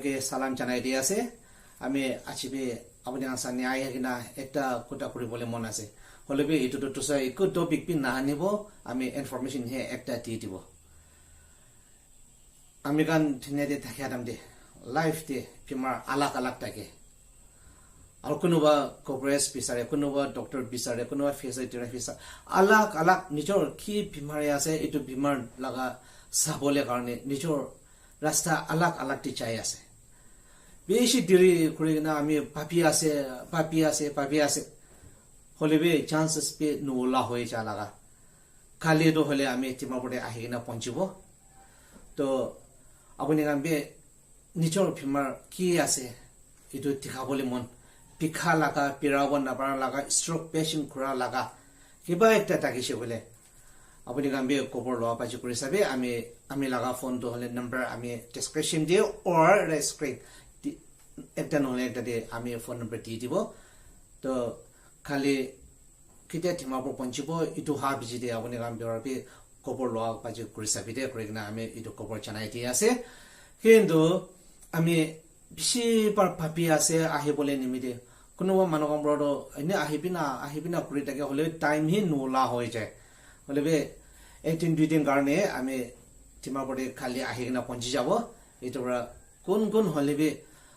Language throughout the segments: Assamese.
সকলকে সালাম জানাই দি আছে আমি আছিবে আপুনি আসানি আই কিনা একটা কথা কৰিবলে মন আছে হলেবি এটো তো সা একো টপিক পি না আনিব আমি ইনফরমেশন হে একটা দি দিব আমি গান ধনে দে থাকে আদম দে লাইফ দে পিমার আলাক আলাক থাকে আর কোনোবা কভারেজ বিচাৰে কোনোবা ডক্টৰ বিচাৰে কোনোবা ফিজিওথেৰাপি বিচাৰে আলাক আলাক নিজৰ কি বিমাৰী আছে এটো বিমাৰ লাগা সাবলে কাৰণে নিজৰ রাস্তা আলাক আলাক টি চাই আছে বেশি দেরি করে না আমি পাপি আছে হলেবে চান্সেস পে নোলা হয়ে যা লাগা কালি তো হলে আমি তিমাপড়ে আহি কিনা পৌঁছিব তো আপনি গানবে নিজর ফিমার কি আছে এটো দেখাবলে মন পিখা লাগা পিরাব নাপারা লাগা স্ট্রোক পেশেন্ট করা লাগা কিবা একটা তাকিছে বলে আপনি গানবে খবর লওয়া পাইছে করে হিসাবে আমি লাগা ফোন তো হলে নাম্বার আমি ডেসক্রিপশন দিয়ে অর স্ক্রিন একটা নহলে একটা দিয়ে আমি ফোন নাম্বার দিয়ে দিব তো খালি কেতিয়া থিমাপুর পৌঁছিব ইটো হা বিজি দিয়ে আপনি গান বেড়াবি খবর লওয়া পাইছে করে হিসাবে দিয়ে করে কিনা আমি ইটো খবর জানাই দিয়ে আছে কিন্তু আমি বেশি পার ভাবি আছে আহিবলে নিমিদে কোনোবা মানুহ কামবোৰত এনে আহিবি না কৰি থাকে হলে টাইম হি নোলা হৈ যায় হলে বে একদিন দুইদিন কাৰণে আমি তিমাপড়ে খালি আহি কিনা পৌঁছি যাব এইটোৰ পৰা কোন হলে বে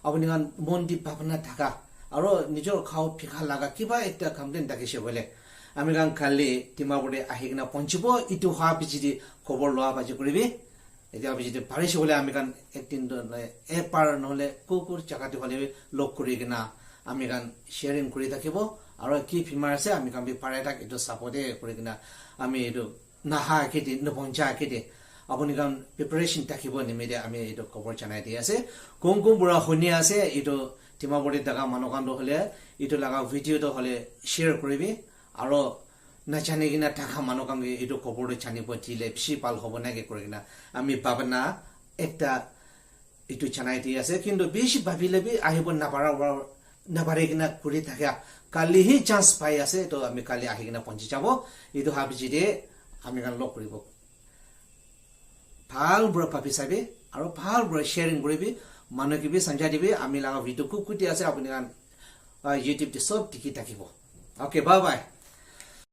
আপুনি গান মন দি ভাবনা থাকা আৰু নিজৰ খাও ফিখা লাগা কিবা একটা কমপ্লেইন থাকিছে বলে আমি গান খালি তিমাপড়ে আহি কিনা পৌঁছিব ইটো হা পিছি খবৰ লোৱা বাজি কৰিবি এতিয়া আমি যদি পাৰিছে বলে আমি গান একদিন এপাৰ নহলে কুকুৰ জাগাটো হলে লগ কৰি কিনা আমি গান শেয়াৰিং কৰি থাকিব আৰু কি ফিমাৰ আছে আমি কাম পাৰে তাক এটো সাপোৰ্টে কৰি কিনা আমি এটো নাহা কেদি নপঞ্চা কেদি আপুনি গান প্ৰিপাৰেচন থাকিব নিমিদে আমি এটো খবৰ জানাই দি আছে কোন বুঢ়া শুনি আছে এটো তিমাপড়ি দাগা মানকান্দ হলে এটো লাগা ভিডিওটো হলে শেয়ার কৰিবি আৰু নাজানি কিনা থাকা মানকাম এটো খবৰটো জানিব দিলে বেছি ভাল হ'ব নাগে কৰি কিনা আমি ভাবনা একটা এটো জানাই দি আছে কিন্তু বেছি ভাবিলে বি আহিব নাপাৰে কিনা কৰি থাকে কালি হি চান্স পাই আছে তো আমি কালি আহি কিনা পৌঁছি যাব এটো ভাবিছি দে আমি গান লগ কৰিব ভাল বুঢ়া ভাবি চাবি আৰু ভাল বুঢ়া শেয়াৰিং কৰিবি মানুহক বি সঞ্জয় দিবি আমি লাগা ভিডিও কুকুটি আছে আপুনি গান ইউটিউব দি সব টিকি থাকিব ওকে বাই বাই